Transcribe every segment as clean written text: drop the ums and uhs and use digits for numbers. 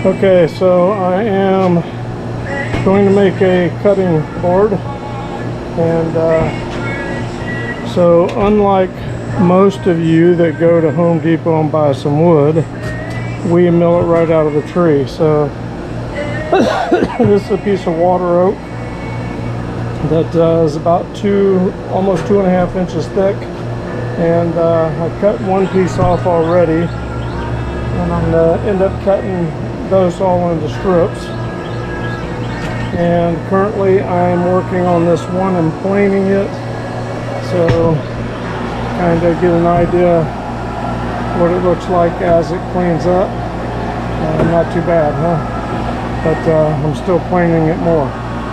Okay, so I am going to make a cutting board, and so unlike most of you that go to Home Depot and buy some wood, we mill it right out of the tree. So this is a piece of water oak that is about almost 2.5 inches thick, and I cut one piece off already, and I'm going to end up cutting those all into strips. And currently I'm working on this one and planing it, so kind of get an idea what it looks like as it cleans up. Not too bad, huh? But I'm still planing it more.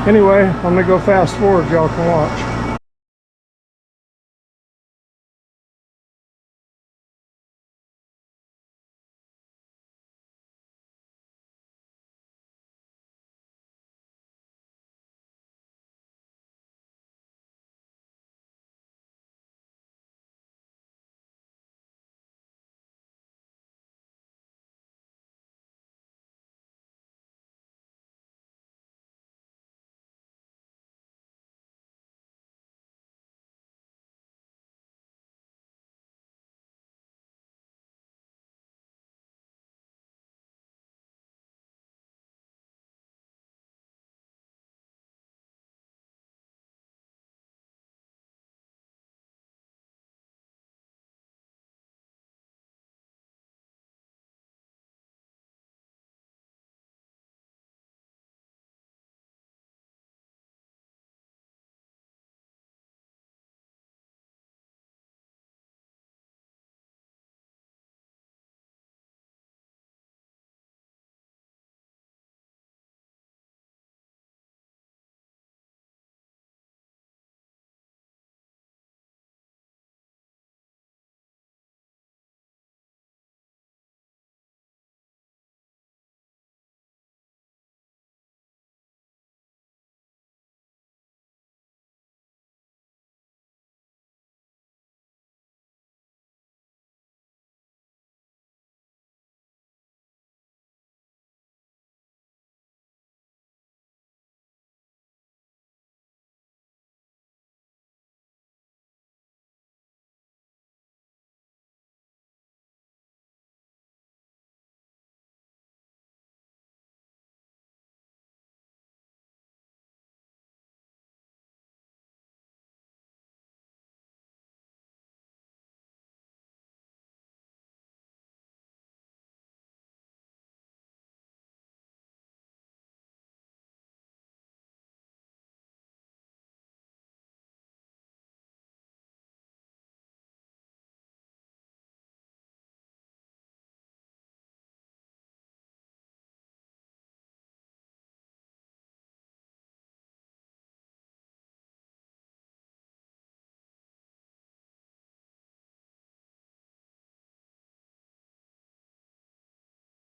Anyway, I'm gonna go fast forward, y'all can watch.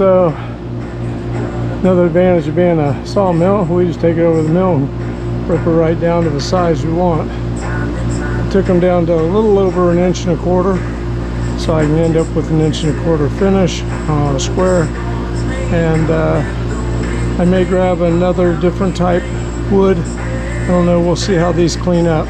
So another advantage of being a sawmill, we just take it over the mill and rip it right down to the size you want. Took them down to a little over 1.25 inches, so I can end up with 1.25 inch finish on a square. And I may grab another different type wood. I don't know, we'll see how these clean up.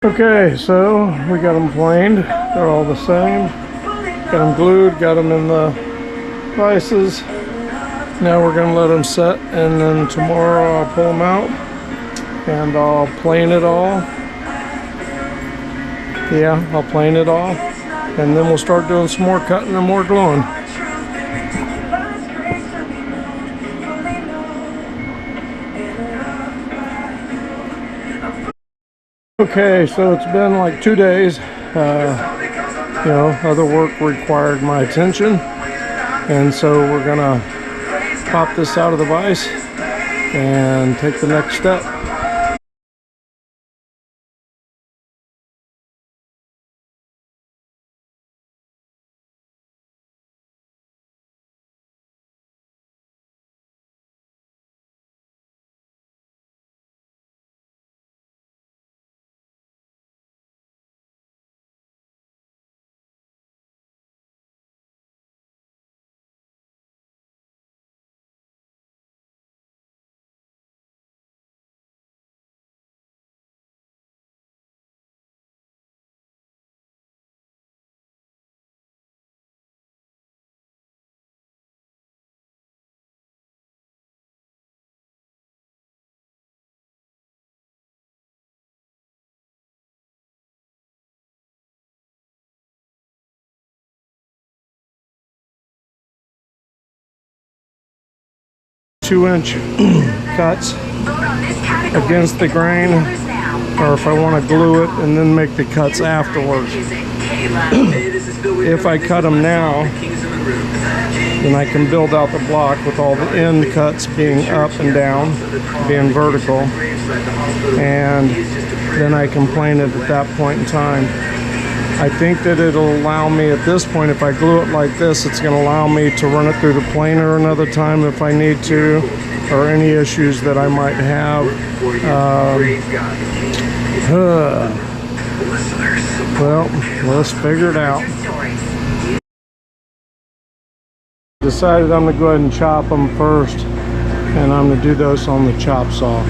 Okay, so we got them planed. They're all the same. Got them glued, got them in the vices. Now we're going to let them set, and then tomorrow I'll pull them out and I'll plane it all. Yeah, I'll plane it all, and then we'll start doing some more cutting and more gluing. Okay, so it's been like 2 days. You know, other work required my attention, and so we're gonna pop this out of the vise and take the next step. Two-inch cuts against the grain, or if I want to glue it and then make the cuts afterwards. If I cut them now, then I can build out the block with all the end cuts being up and down, being vertical, and then I can plane it at that point in time. I think that it'll allow me at this point, if I glue it like this, it's going to allow me to run it through the planer another time if I need to, or any issues that I might have. Well, let's figure it out. Decided I'm going to go ahead and chop them first, and I'm going to do those on the chop saw.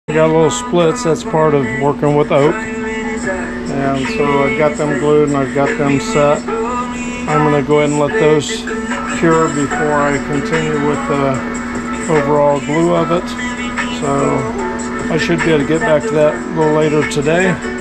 Got little splits, that's part of working with oak, and so I've got them glued and I've got them set. I'm going to go ahead and let those cure before I continue with the overall glue of it, so I should be able to get back to that a little later today.